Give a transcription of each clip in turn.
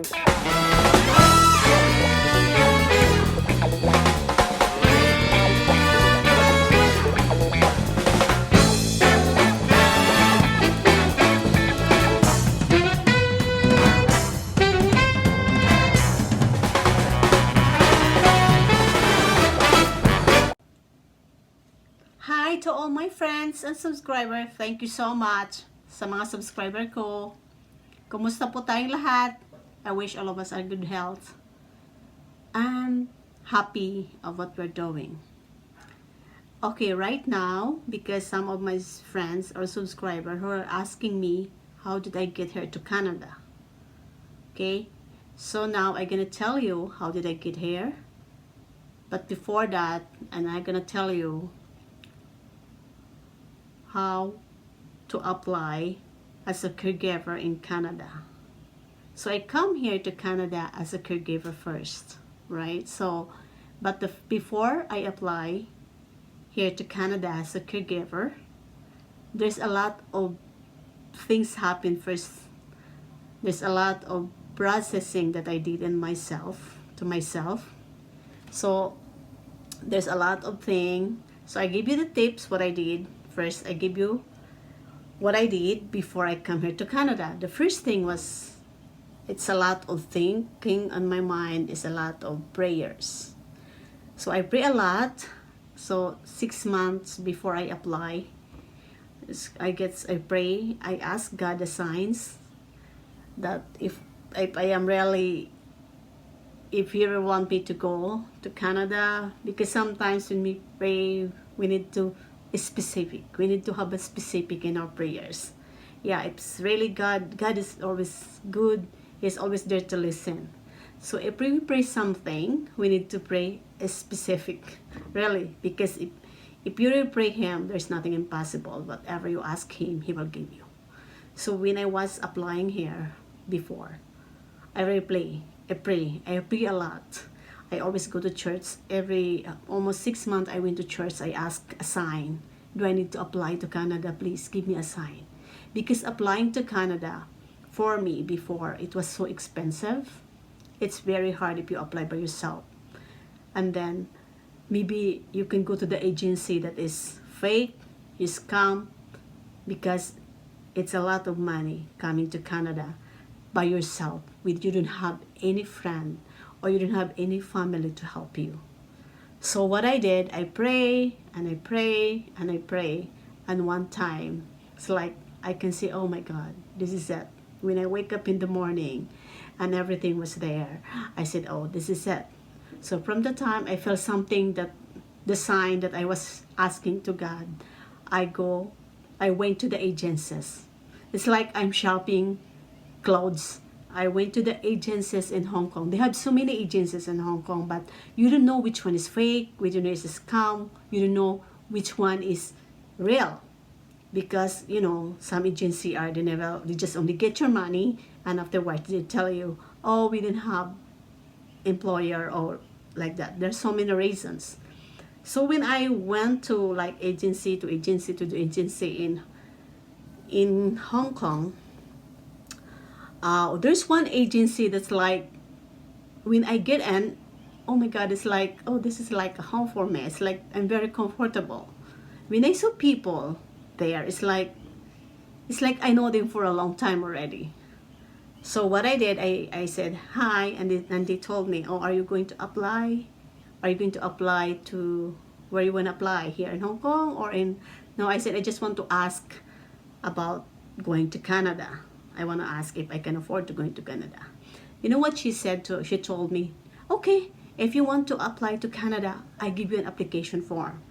Hi to all my friends and subscribers. Thank you so much sa mga subscriber ko. Kumusta po tayong lahat? I wish all of us are good health and happy of what we're doing. Okay, right now, because some of my friends or subscribers who are asking me, how did I get here to Canada? Okay, so now I'm gonna tell you how did I get here. But before that, and I'm gonna tell you how to apply as a caregiver in Canada. So I come here to Canada as a caregiver first, right? So, but before I apply here to Canada as a caregiver, there's a lot of things happen first. There's a lot of processing that I did in myself, to myself. So there's a lot of things. So I give you the tips, what I did. First, I give you what I did before I come here to Canada. The first thing was, it's a lot of thinking on my mind, is a lot of prayers. So I pray a lot. So 6 months before I apply, I pray, I ask God the signs that if I am really, if He really want me to go to Canada, because sometimes when we pray, we need to specific. We need to have a specific in our prayers. Yeah, it's really God. God is always good. He's always there to listen. So if we pray something, we need to pray a specific, really, because if you really pray Him, there's nothing impossible. Whatever you ask Him, He will give you. So when I was applying here before, I really pray. I pray a lot. I always go to church. Every almost 6 months I went to church. I ask a sign. Do I need to apply to Canada? Please give me a sign. Because applying to Canada, for me before, it was so expensive. It's very hard if you apply by yourself. And then maybe you can go to the agency that is fake, is scam, because it's a lot of money coming to Canada by yourself. You don't have any friend or you don't have any family to help you. So what I did, I pray and I pray and I pray, and one time it's like I can say, oh my God, this is it. When I wake up in the morning and everything was there, I said, oh, this is it. So from the time I felt something, that the sign that I was asking to God, I went to the agencies. It's like I'm shopping clothes. I went to the agencies in Hong Kong. They have so many agencies in Hong Kong, but you don't know which one is fake, which one is a scam, you don't know which one is real. Because, you know, some agency they just only get your money, and afterwards they tell you, oh, we didn't have employer, or like that. There's so many reasons. So when I went to like agency to agency to the agency in Hong Kong, there's one agency that's like, when I get in, oh my God, it's like, oh, this is like a home for me. It's like I'm very comfortable. When I saw people there, it's like I know them for a long time already. So what I did, I said hi, and they told me, oh, are you going to apply? Are you going to apply to where you want to apply, here in Hong Kong or in? No, I said I just want to ask about going to Canada. I want to ask if I can afford to go to Canada. You know what she said? She told me, okay, if you want to apply to Canada, I give you an application form.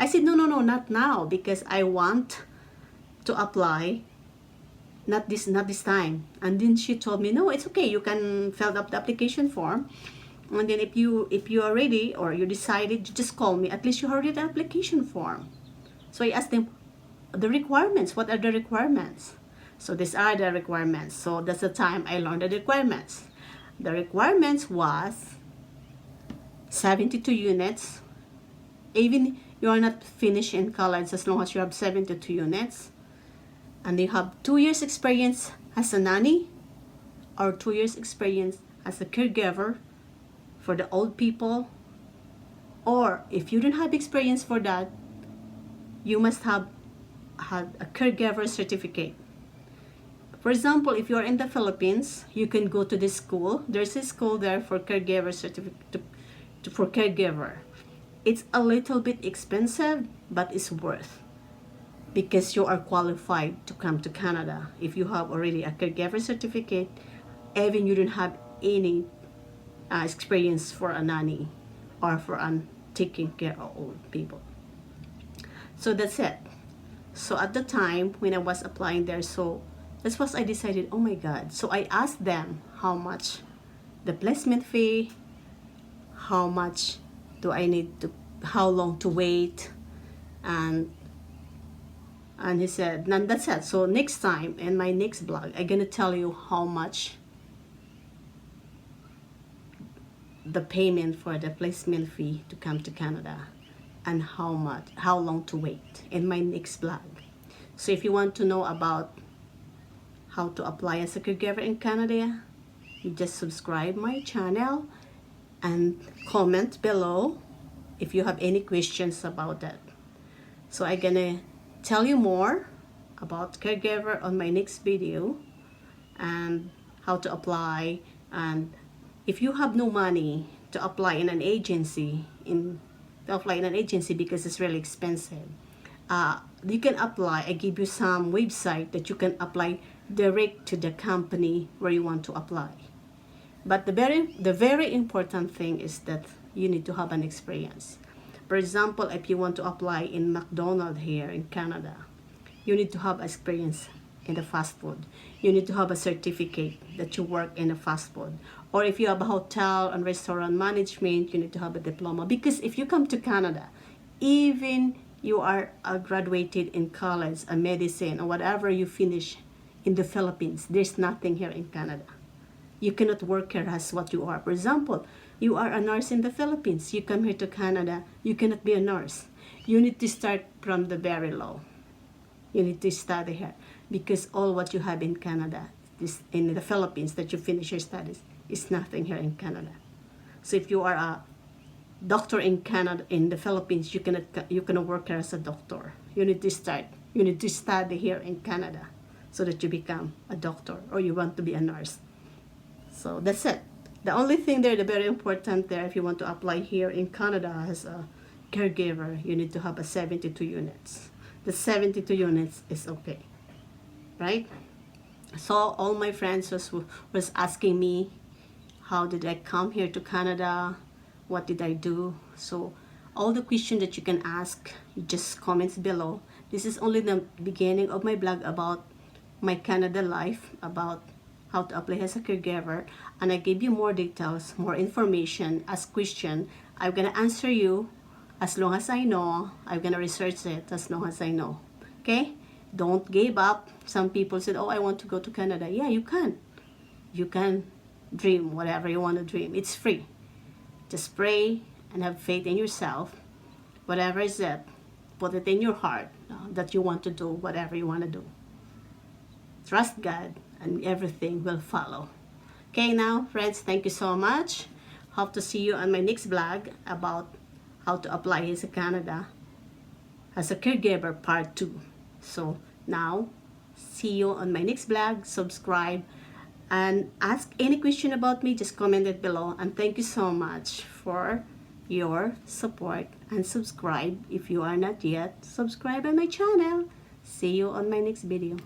I said, no, not now, because I want to apply, not this time. And then she told me, no, it's okay, you can fill up the application form. And then if you are ready or you decided, you just call me. At least you already the application form. So I asked them the requirements. What are the requirements? So these are the requirements. So that's the time I learned the requirements. The requirements was 72 units. Even you are not finished in college, as long as you have 72 units. And you have 2 years experience as a nanny or 2 years experience as a caregiver for the old people, or if you don't have experience for that, you must have had a caregiver certificate. For example, if you're in the Philippines, you can go to this school. There's a school there for caregiver certificate, for caregiver. It's a little bit expensive, but it's worth, because you are qualified to come to Canada. If you have already a caregiver certificate, even you don't have any experience for a nanny or for taking care of old people. So that's it. So at the time when I was applying there, so that's what I decided, oh my God. So I asked them how much the placement fee, how much do I need to, how long to wait, and he said, and that's it. So next time in my next blog, I'm gonna tell you how much the payment for the placement fee to come to Canada, and how long to wait in my next blog. So if you want to know about how to apply as a caregiver in Canada, you just subscribe my channel and comment below if you have any questions about that. So I'm gonna tell you more about caregiver on my next video, and how to apply. And if you have no money to apply in an agency, because it's really expensive, you can apply. I give you some website that you can apply direct to the company where you want to apply. But the very important thing is that you need to have an experience. For example, if you want to apply in McDonald's here in Canada, you need to have experience in the fast food. You need to have a certificate that you work in a fast food. Or if you have a hotel and restaurant management, you need to have a diploma. Because if you come to Canada, even you are graduated in college, a medicine, or whatever you finish in the Philippines, there's nothing here in Canada. You cannot work here as what you are. For example, you are a nurse in the Philippines. You come here to Canada, you cannot be a nurse. You need to start from the very low. You need to study here, because all what you have in Canada, in the Philippines, that you finish your studies, is nothing here in Canada. So if you are a doctor in Canada, in the Philippines, you cannot work here as a doctor. You need to study here in Canada so that you become a doctor, or you want to be a nurse. So that's it. The only thing there, the very important there, if you want to apply here in Canada as a caregiver, you need to have a 72 units. The 72 units is okay, right? So all my friends was asking me, how did I come here to Canada? What did I do? So all the questions that you can ask, you just comments below. This is only the beginning of my blog about my Canada life, about how to apply as a caregiver, and I give you more details, more information. Ask question, I'm gonna answer you as long as I know. I'm gonna research it as long as I know. Okay? Don't give up. Some people said, oh, I want to go to Canada. Yeah, you can. You can dream whatever you want to dream. It's free. Just pray and have faith in yourself. Whatever is it, put it in your heart that you want to do whatever you want to do. Trust God and everything will follow. Okay, now friends, thank you so much. Hope to see you on my next vlog about how to apply here in Canada as a caregiver part 2. So now, see you on my next vlog. Subscribe and ask any question about me, just comment it below. And thank you so much for your support, and subscribe if you are not yet subscribed on my channel. See you on my next video.